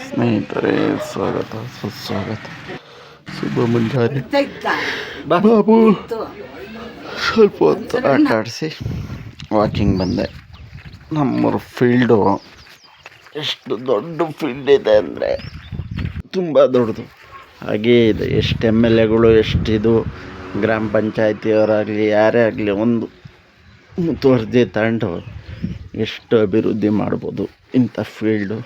ಸ್ನೇಹಿತರೆ, ಸ್ವಾಗತ ಸುಸ್ವಾಗತ. ಶುಭ ಮುಂಜಾನೆ. ಬಾಬು ಸ್ವಲ್ಪ ಹೊತ್ತು ಆಟ ಆಡಿಸಿ ವಾಕಿಂಗ್ ಬಂದೆ. ನಮ್ಮೂರು ಫೀಲ್ಡು ಎಷ್ಟು ದೊಡ್ಡ ಫೀಲ್ಡ್ ಇದೆ ಅಂದರೆ ತುಂಬ ದೊಡ್ಡದು. ಹಾಗೇ ಇದೆ. ಎಷ್ಟು MLAಗಳು, ಎಷ್ಟಿದು ಗ್ರಾಮ ಪಂಚಾಯತಿಯವರಾಗಲಿ ಯಾರೇ ಆಗಲಿ ಒಂದು ಮುತುವರ್ಜಿ ತಗೊಂಡು ಎಷ್ಟು ಅಭಿವೃದ್ಧಿ ಮಾಡ್ಬೋದು. ಇಂಥ ಫೀಲ್ಡು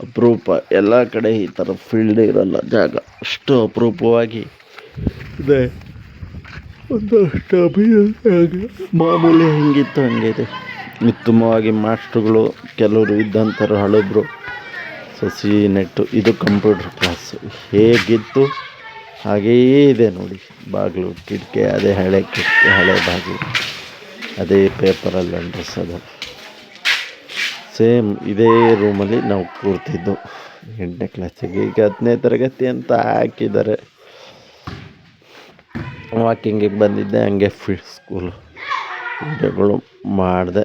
ಅಪರೂಪ. ಎಲ್ಲ ಕಡೆ ಈ ಥರ ಫೀಲ್ಡ್ ಇರೋಲ್ಲ ಜಾಗ. ಅಷ್ಟು ಅಪರೂಪವಾಗಿ ಇದೆ. ಒಂದಷ್ಟು ಅಭಿವೃದ್ಧಿ ಮಾಮೂಲಿ ಹೆಂಗಿತ್ತು ಹಂಗೆ ಇದೆ. ಉತ್ತಮವಾಗಿ ಮಾಸ್ಟ್ರುಗಳು ಕೆಲವರು ಇದ್ದಂಥವ್ರು ಹಳಬ್ರು ಸಸಿ ನೆಟ್ಟು. ಇದು ಕಂಪ್ಯೂಟರ್ ಕ್ಲಾಸು ಹೇಗಿತ್ತು ಹಾಗೆಯೇ ಇದೆ ನೋಡಿ. ಬಾಗಿಲು ಕಿಟಕಿ ಅದೇ ಹಳೆ ಕಿಟಕಿ, ಹಳೆ ಬಾಗಿಲು, ಅದೇ ಪೇಪರಲ್ಲಿ ಅಂಟಿಸೋದು. ಸೇಮ್ ಇದೇ ರೂಮಲ್ಲಿ ನಾವು ಕೂರ್ತಿದ್ದು 8ನೇ ಕ್ಲಾಸಿಗೆ. ಈಗ 10ನೇ ತರಗತಿ ಅಂತ ಹಾಕಿದ್ದಾರೆ. ವಾಕಿಂಗಿಗೆ ಬಂದಿದ್ದೆ, ಹಂಗೆ ಸ್ಕೂಲು ವಿಡಿಯೋಗಳು ಮಾಡಿದೆ.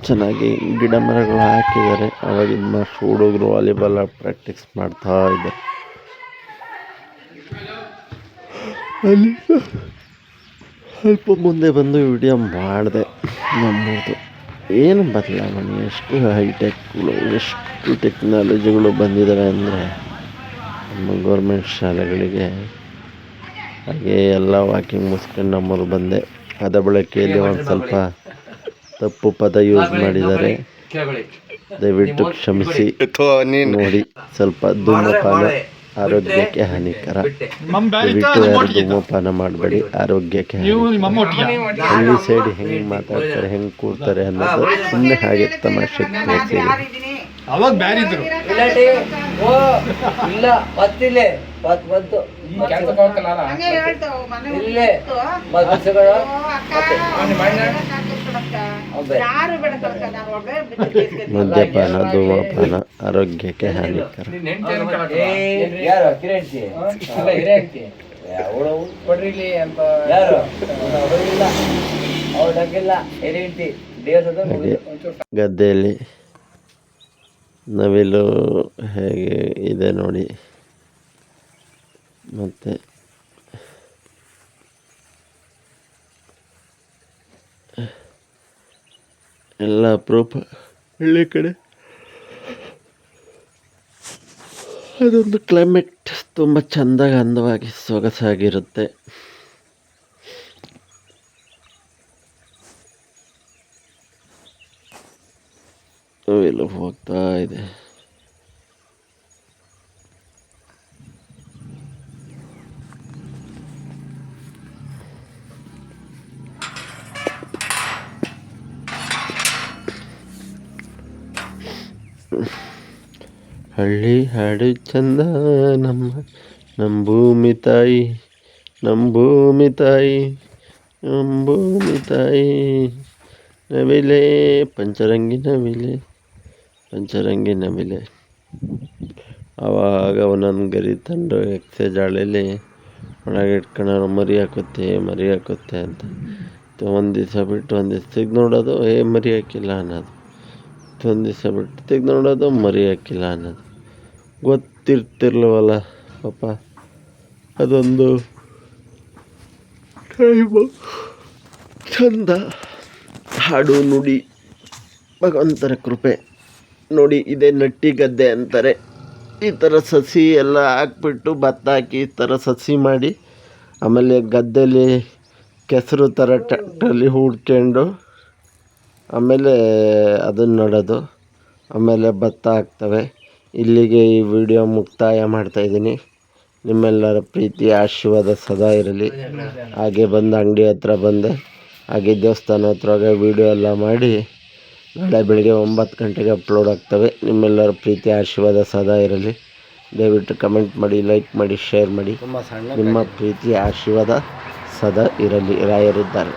ಚೆನ್ನಾಗಿ ಗಿಡ ಮರಗಳು ಹಾಕಿದ್ದಾರೆ. ಅವಾಗಿನ ಮಾಸ್ಟ್ರು ಹುಡುಗರು ವಾಲಿಬಾಲ್ ಪ್ರಾಕ್ಟೀಸ್ ಮಾಡ್ತಾ ಇದ್ದಾರೆ. ಅಲ್ಲಿ ಸ್ವಲ್ಪ ಮುಂದೆ ಬಂದು ವಿಡಿಯೋ ಮಾಡಿದೆ. ನಮ್ಮದು ಏನು ಬದಲಾವಣೆ, ಎಷ್ಟು ಹೈಟೆಕ್ಗಳು, ಎಷ್ಟು ಟೆಕ್ನಾಲಜಿಗಳು ಬಂದಿದ್ದಾವೆ ಅಂದರೆ ನಮ್ಮ ಗೌರ್ಮೆಂಟ್ ಶಾಲೆಗಳಿಗೆ. ಹಾಗೆ ಎಲ್ಲ ವಾಕಿಂಗ್ ಮುಗಿಸ್ಕೊಂಡು ನಮ್ಮೂರು ಬಂದೆ. ಪದ ಬಳಕೆಯಲ್ಲಿ ಒಂದು ಸ್ವಲ್ಪ ತಪ್ಪು ಪದ ಯೂಸ್ ಮಾಡಿದ್ದಾರೆ, ದಯವಿಟ್ಟು ಕ್ಷಮಿಸಿ. ನೋಡಿ, ಸ್ವಲ್ಪ ಧೂಮಪಾನ ಆರೋಗ್ಯಕ್ಕೆ ಹಾನಿಕರ. ದಯವಿಟ್ಟು ಯಾರು ಧೂಮಪಾನ ಮಾಡಬೇಡಿ, ಆರೋಗ್ಯಕ್ಕೆ ಹಾನಿಕರ. ಹಳ್ಳಿ ಸೈಡ್ ಹೆಂಗೆ ಮಾತಾಡ್ತಾರೆ, ಹೆಂಗೆ ಕೂರ್ತಾರೆ ಅನ್ನೋದು ಸುಮ್ಮನೆ ಹಾಗೆ ತಮಾಷೆ ತೋರಿಸಿದೆ. ಅವಾಗ ಬ್ಯಾರಿ ಇದ್ರು ಇಲ್ಲ ಮತ್ತಿಲ್ಲೇ ಬಂತು ಮದ್ಯಪಾನ ಧೂಮಪಾನ ಆರೋಗ್ಯಕ್ಕೆ ಹಾನಿಕರ. ಗದ್ದೆಯಲ್ಲಿ ನವಿಲು ಹೇಗೆ ಇದೆ ನೋಡಿ. ಮತ್ತು ಎಲ್ಲ ಅಪರೂಪ ಹಳ್ಳಿ ಕಡೆ. ಅದೊಂದು ಕ್ಲೈಮೇಟ್ ತುಂಬ ಚೆಂದಾಗಿ ಅಂದವಾಗಿ ಸೊಗಸಾಗಿರುತ್ತೆ. ನವಿಲು ಹೋಗ್ತಾ ಇದೆ. ಹಳ್ಳಿ ಹಾಡು ಚಂದ, ನಮ್ಮ ಭೂಮಿ ತಾಯಿ, ನಮ್ಮ ಭೂಮಿ ತಾಯಿ, ನಮ್ಮ ಭೂಮಿ ತಾಯಿ. ನವಿಲೆ ಪಂಚರಂಗಿ ನವಿಲೆ, ಪಂಚರಂಗಿ ನವಿಲೆ. ಆವಾಗ ಒಂದೊಂದು ಗರಿ ತಂದು ಜಾಳೆಯಲ್ಲಿ ಒಳಗೆ ಇಟ್ಕೊಂಡು ಮರಿ ಹಾಕುತ್ತೆ ಅಂತ. ಒಂದು ದಿವಸ ಬಿಟ್ಟು ಒಂದು ದಿವಸ ತೆಗೆದು ನೋಡೋದು, ಮರಿ ಹಾಕಿಲ್ಲ ಅನ್ನೋದು. ಒಂದು ದಿವಸ ಬಿಟ್ಟು ತೆಗೆದು ನೋಡೋದು, ಮರಿ ಹಾಕಿಲ್ಲ ಅನ್ನೋದು. ಗೊತ್ತಿರ್ತಿರ್ಲವಲ್ಲ ಪಾಪ. ಅದೊಂದು ಟೈಮು ಚಂದ. ಹಾಡು ನುಡಿ ಭಗವಂತರ ಕೃಪೆ ನೋಡಿ. ಇದೇ ನಟ್ಟಿ ಗದ್ದೆ ಅಂತಾರೆ. ಈ ಥರ ಸಸಿ ಎಲ್ಲ ಹಾಕ್ಬಿಟ್ಟು ಭತ್ತ ಹಾಕಿ ಈ ಥರ ಸಸಿ ಮಾಡಿ, ಆಮೇಲೆ ಗದ್ದೆಯಲ್ಲಿ ಕೆಸರು ಥರ ಟ್ರ್ಯಾಕ್ಟ್ರಲ್ಲಿ ಹೂಡ್ಕೊಂಡು ಆಮೇಲೆ ಅದನ್ನು ನೆಡೋದು, ಆಮೇಲೆ ಭತ್ತ ಹಾಕ್ತವೆ. ಇಲ್ಲಿಗೆ ಈ ವಿಡಿಯೋ ಮುಕ್ತಾಯ ಮಾಡ್ತಾಯಿದ್ದೀನಿ. ನಿಮ್ಮೆಲ್ಲರ ಪ್ರೀತಿ ಆಶೀರ್ವಾದ ಸದಾ ಇರಲಿ. ಹಾಗೆ ಬಂದು ಅಂಗಡಿ ಹತ್ರ ಬಂದೆ, ಹಾಗೆ ದೇವಸ್ಥಾನ ಹತ್ರ ವಿಡಿಯೋ ಎಲ್ಲ ಮಾಡಿ ನಾಳೆ ಬೆಳಗ್ಗೆ 9 ಗಂಟೆಗೆ ಅಪ್ಲೋಡ್ ಆಗ್ತವೆ. ನಿಮ್ಮೆಲ್ಲರ ಪ್ರೀತಿ ಆಶೀರ್ವಾದ ಸದಾ ಇರಲಿ. ದಯವಿಟ್ಟು ಕಮೆಂಟ್ ಮಾಡಿ, ಲೈಕ್ ಮಾಡಿ, ಶೇರ್ ಮಾಡಿ. ನಿಮ್ಮ ಪ್ರೀತಿ ಆಶೀರ್ವಾದ ಸದಾ ಇರಲಿ. ರಾಯರಿದ್ದಾರೆ.